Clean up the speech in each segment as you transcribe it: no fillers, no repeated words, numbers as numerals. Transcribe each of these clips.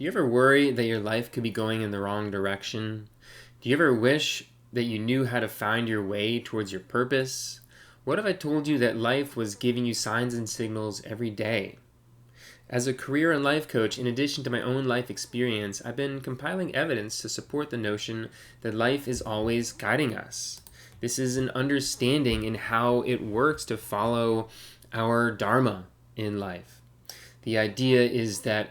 Do you ever worry that your life could be going in the wrong direction? Do you ever wish that you knew how to find your way towards your purpose? What if I told you that life was giving you signs and signals every day? As a career and life coach, in addition to my own life experience, I've been compiling evidence to support the notion that life is always guiding us. This is an understanding in how it works to follow our dharma in life. The idea is that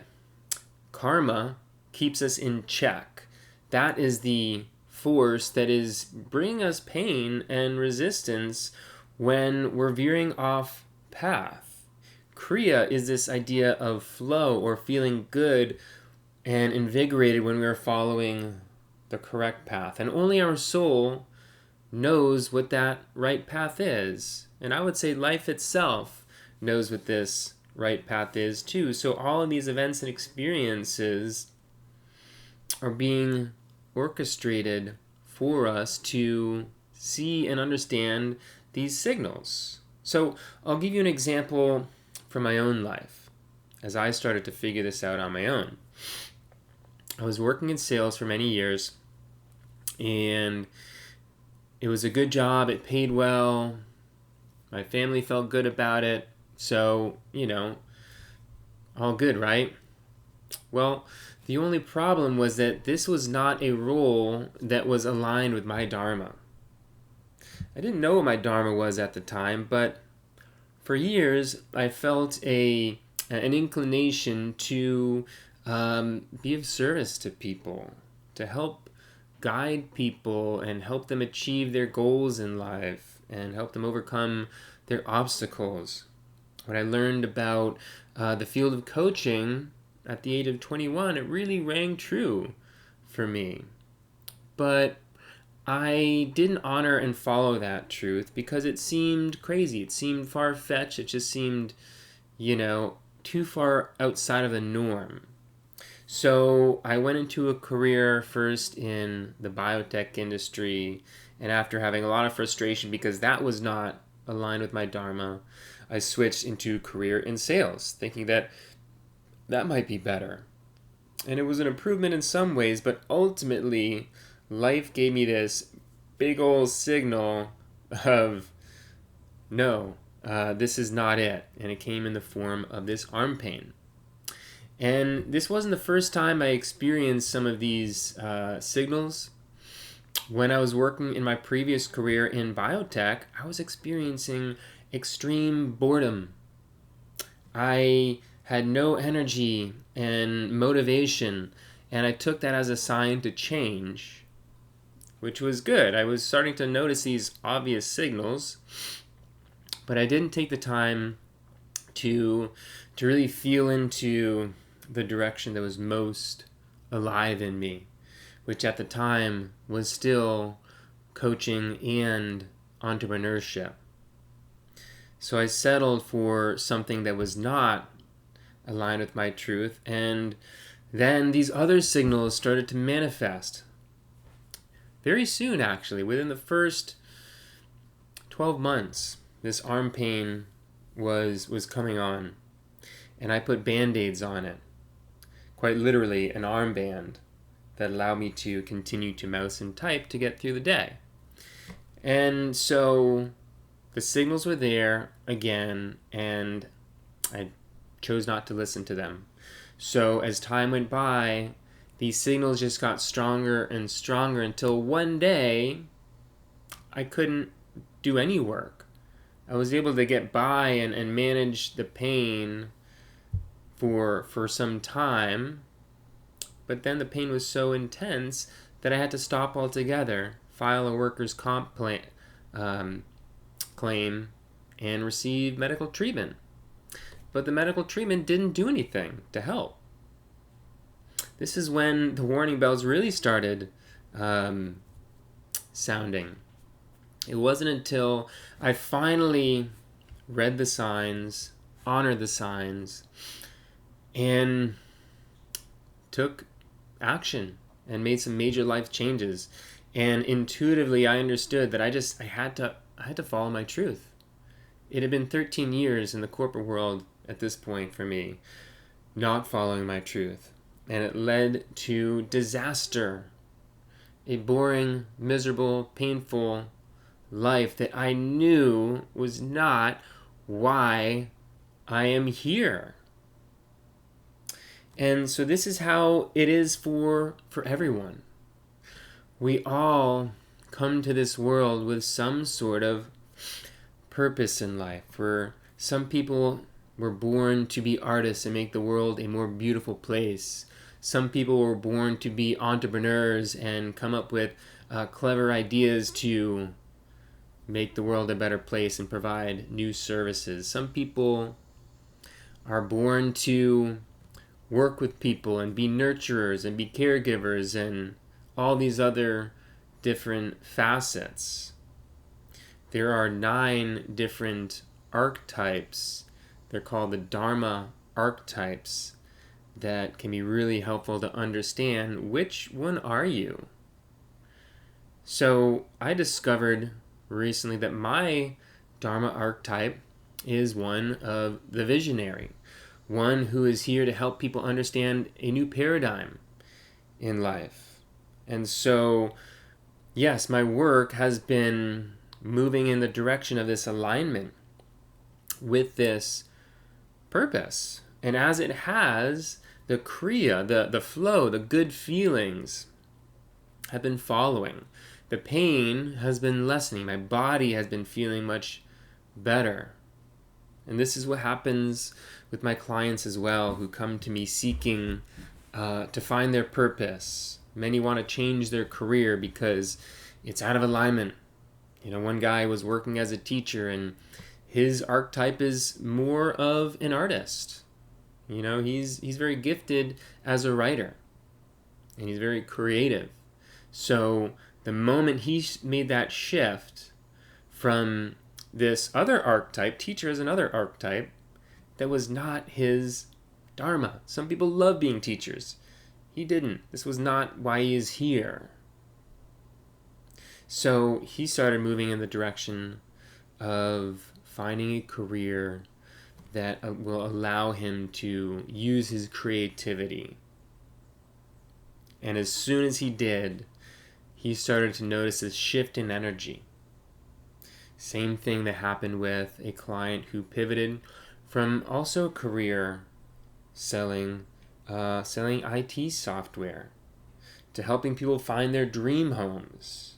karma keeps us in check. That is the force that is bringing us pain and resistance when we're veering off path. Kriya is this idea of flow or feeling good and invigorated when we're following the correct path. And only our soul knows what that right path is. And I would say life itself knows what this right path is too. So all of these events and experiences are being orchestrated for us to see and understand these signals. So I'll give you an example from my own life as I started to figure this out on my own. I was working in sales for many years, and it was a good job. It paid well. My family felt good about it. So, all good, right? Well, the only problem was that this was not a role that was aligned with my dharma. I didn't know what my dharma was at the time, but for years I felt an inclination to be of service to people, to help guide people and help them achieve their goals in life and help them overcome their obstacles. When I learned about the field of coaching at the age of 21, it really rang true for me. But I didn't honor and follow that truth because it seemed crazy. It seemed far-fetched. It just seemed, too far outside of the norm. So I went into a career first in the biotech industry, and after having a lot of frustration because that was not aligned with my dharma, I switched into career in sales, thinking that might be better. And it was an improvement in some ways, but ultimately, life gave me this big old signal of, no, this is not it. And it came in the form of this arm pain. And this wasn't the first time I experienced some of these signals. When I was working in my previous career in biotech, I was experiencing extreme boredom. I had no energy and motivation, and I took that as a sign to change, which was good. I was starting to notice these obvious signals, but I didn't take the time to really feel into the direction that was most alive in me, which at the time was still coaching and entrepreneurship. So I settled for something that was not aligned with my truth, and then these other signals started to manifest. Very soon, actually, within the first 12 months, this arm pain was coming on, and I put Band-Aids on it. Quite literally, an armband that allowed me to continue to mouse and type to get through the day. And so the signals were there again, and I chose not to listen to them. So as time went by, these signals just got stronger and stronger until one day I couldn't do any work. I was able to get by and manage the pain for some time, but then the pain was so intense that I had to stop altogether, file a workers' comp claim, and receive medical treatment. But the medical treatment didn't do anything to help. This is when the warning bells really started sounding. It wasn't until I finally read the signs, honored the signs, and took action and made some major life changes. And intuitively, I understood that I had to follow my truth. It had been 13 years in the corporate world at this point for me, not following my truth. and it led to disaster, a boring, miserable, painful life that I knew was not why I am here. And so this is how it is for everyone. We all come to this world with some sort of purpose in life. For some people were born to be artists and make the world a more beautiful place. Some people were born to be entrepreneurs and come up with clever ideas to make the world a better place and provide new services. Some people are born to work with people and be nurturers and be caregivers and all these other different facets. There are 9 different archetypes. They're called the Dharma archetypes that can be really helpful to understand which one are you. So I discovered recently that my Dharma archetype is one of the visionary, one who is here to help people understand a new paradigm in life. And so, yes, my work has been moving in the direction of this alignment with this purpose. And as it has, the kriya, the flow, the good feelings have been following. The pain has been lessening. My body has been feeling much better. And this is what happens with my clients as well, who come to me seeking to find their purpose. Many want to change their career because it's out of alignment. One guy was working as a teacher, and his archetype is more of an artist. He's very gifted as a writer, and he's very creative. So the moment he made that shift from this other archetype, teacher is another archetype, that was not his dharma. Some people love being teachers. He didn't. This was not why he is here. So he started moving in the direction of finding a career that will allow him to use his creativity. And as soon as he did, he started to notice a shift in energy. Same thing that happened with a client who pivoted from also a career selling IT software to helping people find their dream homes,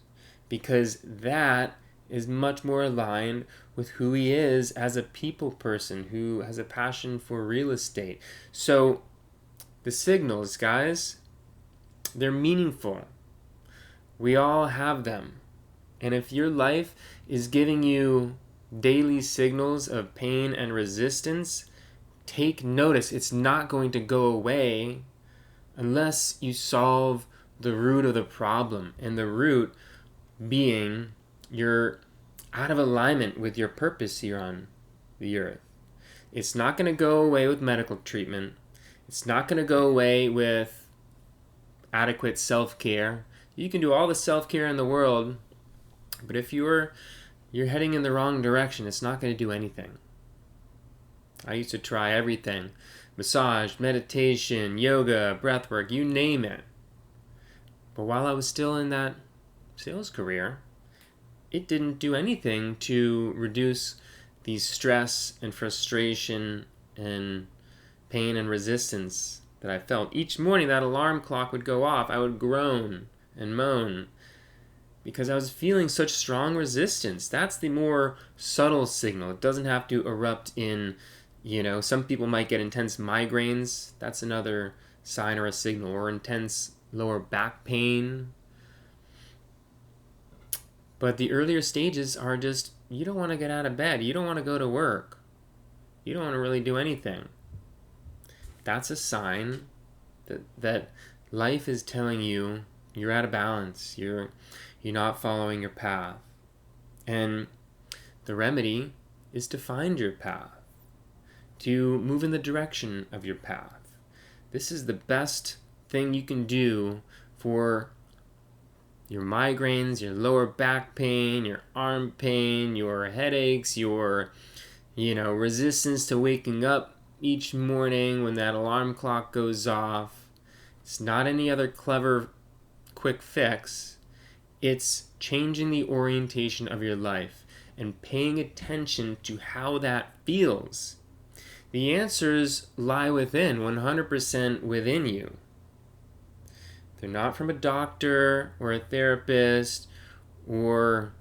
because that is much more aligned with who he is as a people person who has a passion for real estate. So the signals, guys, they're meaningful. We all have them. And if your life is giving you daily signals of pain and resistance, take notice. It's not going to go away unless you solve the root of the problem. And the root being you're out of alignment with your purpose here on the earth. It's not going to go away with medical treatment. It's not going to go away with adequate self-care. You can do all the self-care in the world, but if you're heading in the wrong direction, it's not going to do anything. I used to try everything. Massage, meditation, yoga, breathwork, you name it. But while I was still in that sales career, it didn't do anything to reduce the stress and frustration and pain and resistance that I felt. Each morning that alarm clock would go off, I would groan and moan because I was feeling such strong resistance. That's the more subtle signal. It doesn't have to erupt in, some people might get intense migraines. That's another sign or a signal, or intense lower back pain. But the earlier stages are just, you don't want to get out of bed. You don't want to go to work. You don't want to really do anything. That's a sign that life is telling you you're out of balance. You're not following your path. And the remedy is to find your path, to move in the direction of your path. This is the best thing you can do for your migraines, your lower back pain, your arm pain, your headaches, your, resistance to waking up each morning when that alarm clock goes off. It's not any other clever, quick fix. It's changing the orientation of your life and paying attention to how that feels. The answers lie within, 100% within you. They're not from a doctor or a therapist or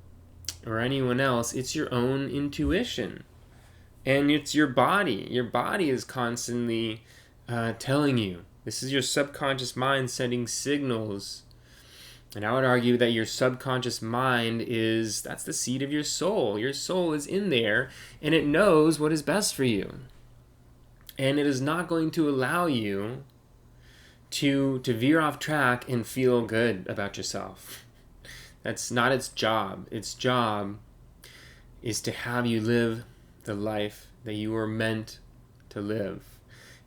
anyone else. It's your own intuition. And it's your body. Your body is constantly telling you. This is your subconscious mind sending signals. And I would argue that your subconscious mind that's the seat of your soul. Your soul is in there, and it knows what is best for you. And it is not going to allow you to veer off track and feel good about yourself. That's not its job. Its job is to have you live the life that you were meant to live.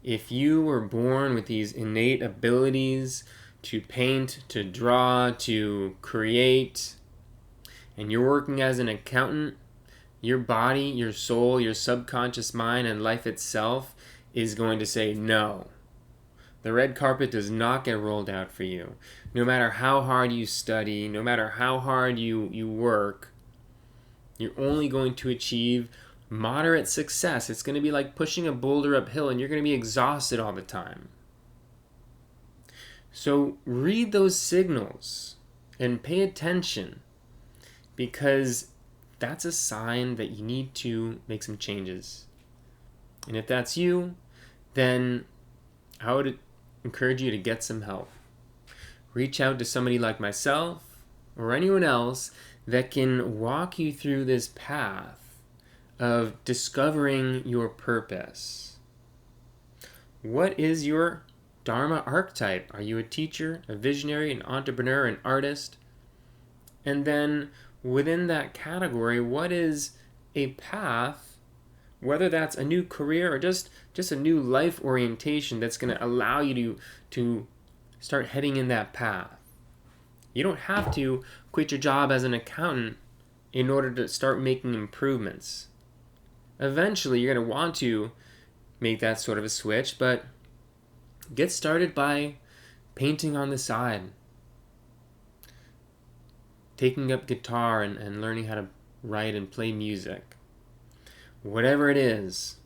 If you were born with these innate abilities to paint, to draw, to create, and you're working as an accountant, your body, your soul, your subconscious mind, and life itself is going to say no. The red carpet does not get rolled out for you. No matter how hard you study, no matter how hard you work, you're only going to achieve moderate success. It's going to be like pushing a boulder uphill, and you're going to be exhausted all the time. So read those signals and pay attention, because that's a sign that you need to make some changes. And if that's you, then I would encourage you to get some help. Reach out to somebody like myself or anyone else that can walk you through this path of discovering your purpose. What is your Dharma archetype? Are you a teacher, a visionary, an entrepreneur, an artist? And then within that category, what is a path, whether that's a new career or just a new life orientation that's going to allow you to start heading in that path? You don't have to quit your job as an accountant in order to start making improvements. Eventually, you're going to want to make that sort of a switch, but get started by painting on the side, taking up guitar and learning how to write and play music. Whatever it is,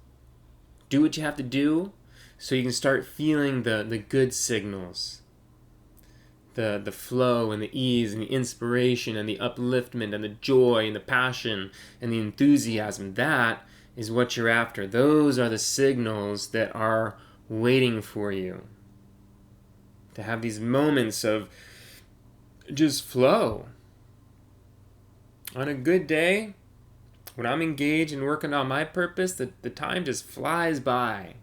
do what you have to do so you can start feeling the good signals, the flow and the ease and the inspiration and the upliftment and the joy and the passion and the enthusiasm. That is what you're after. Those are the signals that are waiting for you. To have these moments of just flow. On a good day, when I'm engaged and working on my purpose, the time just flies by.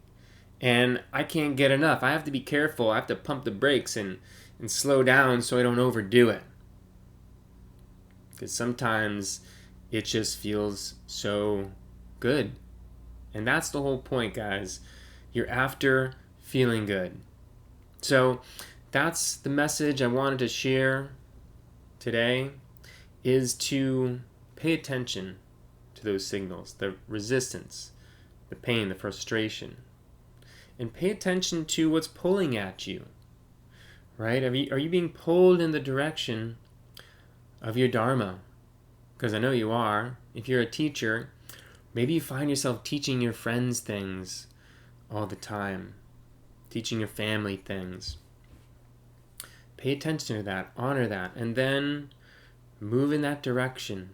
And I can't get enough. I have to be careful. I have to pump the brakes and slow down so I don't overdo it. Because sometimes it just feels so good. And that's the whole point, guys. You're after feeling good. So that's the message I wanted to share today, is to pay attention to those signals, the resistance, the pain, the frustration. And pay attention to what's pulling at you, right? Are you being pulled in the direction of your Dharma? Because I know you are. If you're a teacher, maybe you find yourself teaching your friends things all the time, teaching your family things. Pay attention to that, honor that, and then move in that direction.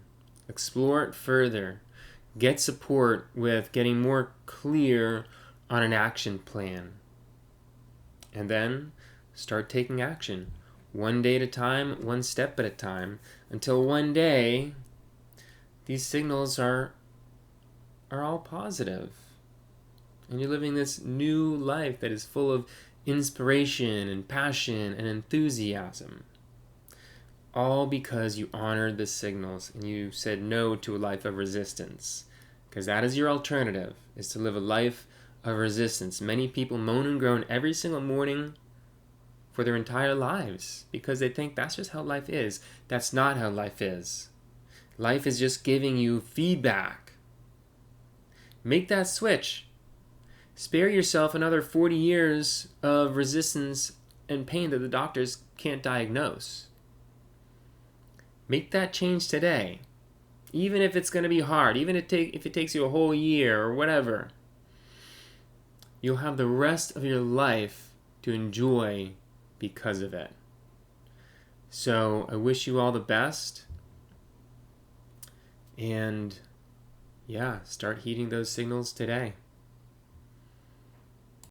Explore it further. Get support with getting more clear on an action plan. And then start taking action. One day at a time, one step at a time, until one day these signals are all positive. And you're living this new life that is full of inspiration and passion and enthusiasm. All because you honored the signals and you said no to a life of resistance. Because that is your alternative, is to live a life of resistance. Many people moan and groan every single morning for their entire lives because they think that's just how life is. That's not how life is. Life is just giving you feedback. Make that switch. Spare yourself another 40 years of resistance and pain that the doctors can't diagnose. Make that change today. Even if it's going to be hard, even if it takes you a whole year or whatever, you'll have the rest of your life to enjoy because of it. So I wish you all the best. And yeah, start heeding those signals today.